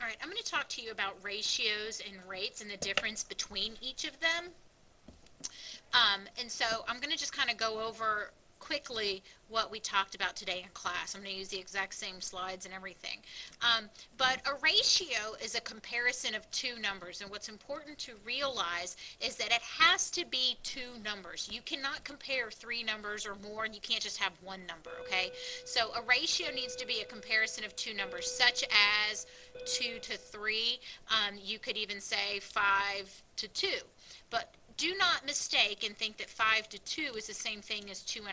All right, I'm going to talk to you about ratios and rates and the difference between each of them. And so I'm going to just kind of go over quickly what we talked about today in class. I'm going to use the exact same slides and everything. But a ratio is a comparison of two numbers, and what's important to realize is that it has to be two numbers. You cannot compare three numbers or more, and you can't just have one number, okay? So a ratio needs to be a comparison of two numbers, such as 2 to 3. You could even say 5 to 2. But do not mistake and think that 5 to 2 is the same thing as 2.5.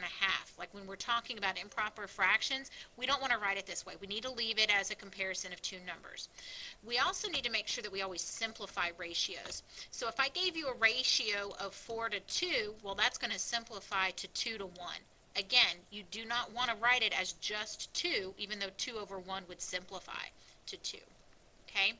Like when we're talking about improper fractions, we don't want to write it this way. We need to leave it as a comparison of two numbers. We also need to make sure that we always simplify ratios. So if I gave you a ratio of 4 to 2, well, that's going to simplify to 2 to 1. Again, you do not want to write it as just 2, even though 2 over 1 would simplify to 2. Okay?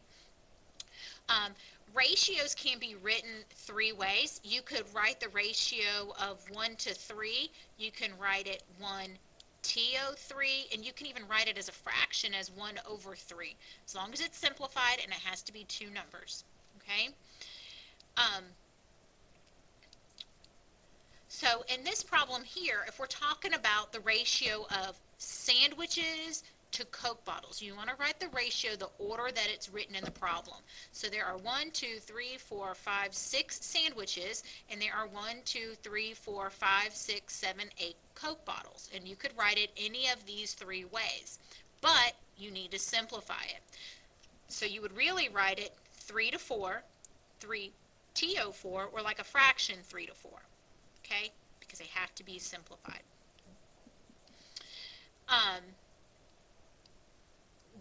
Um, Ratios can be written three ways. You could write the ratio of 1 to 3. You can write it 1 TO3, and you can even write it as a fraction as 1 over 3, as long as it's simplified and it has to be two numbers. Okay? So in this problem here, if we're talking about the ratio of sandwiches to Coke bottles, you want to write the ratio the order that it's written in the problem. So there are 1, 2, 3, 4, 5, 6 sandwiches, and there are 1, 2, 3, 4, 5, 6, 7, 8 Coke bottles. And you could write it any of these three ways, but you need to simplify it. So you would really write it 3 to 4, 3 TO4, or like a fraction 3 to 4. Okay, because they have to be simplified.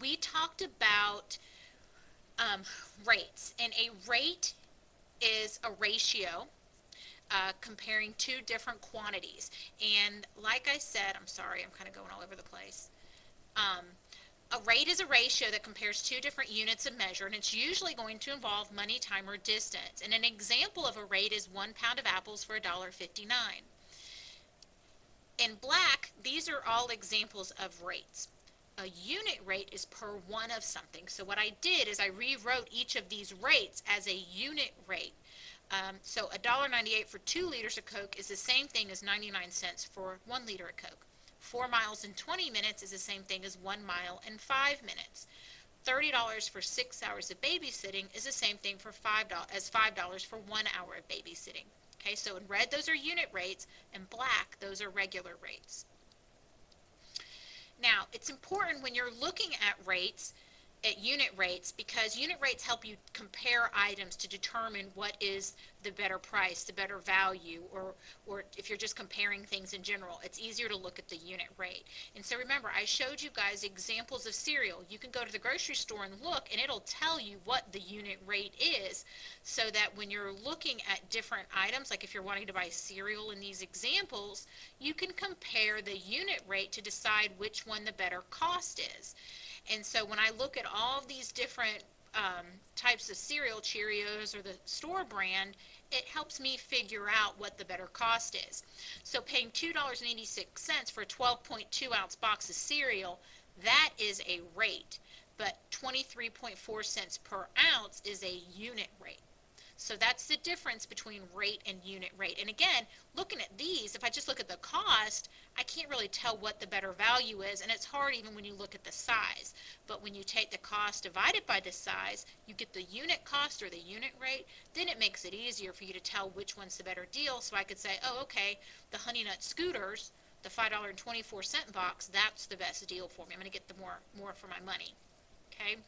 We talked about rates, and a rate is a ratio comparing two different quantities. And like I said, I'm sorry, I'm kind of going all over the place. A rate is a ratio that compares two different units of measure, and it's usually going to involve money, time, or distance. And an example of a rate is 1 pound of apples for $1.59. In black, these are all examples of rates. A unit rate is per one of something. So what I did is I rewrote each of these rates as a unit rate. So $1.98 for 2 liters of Coke is the same thing as 99 cents for 1 liter of Coke. 4 miles in 20 minutes is the same thing as 1 mile in 5 minutes. $30 for 6 hours of babysitting is the same thing for $5 for 1 hour of babysitting. Okay, so in red those are unit rates, in black those are regular rates. Now, it's important when you're looking at rates, at unit rates, because unit rates help you compare items to determine what is the better price, the better value, or if you're just comparing things in general, it's easier to look at the unit rate. And so remember, I showed you guys examples of cereal. You can go to the grocery store and look, and it'll tell you what the unit rate is, so that when you're looking at different items, like if you're wanting to buy cereal in these examples, you can compare the unit rate to decide which one the better cost is. And so when I look at all of these different types of cereal, Cheerios or the store brand, it helps me figure out what the better cost is. So paying $2.86 for a 12.2 ounce box of cereal, that is a rate, but 23.4 cents per ounce is a unit rate. So that's the difference between rate and unit rate. And again, looking at these, if I just look at the cost, I can't really tell what the better value is, and it's hard even when you look at the size. But when you take the cost divided by the size, you get the unit cost or the unit rate, then it makes it easier for you to tell which one's the better deal. So I could say, oh, okay, the Honey Nut Scooters, the $5.24 box, that's the best deal for me. I'm going to get the more for my money. Okay?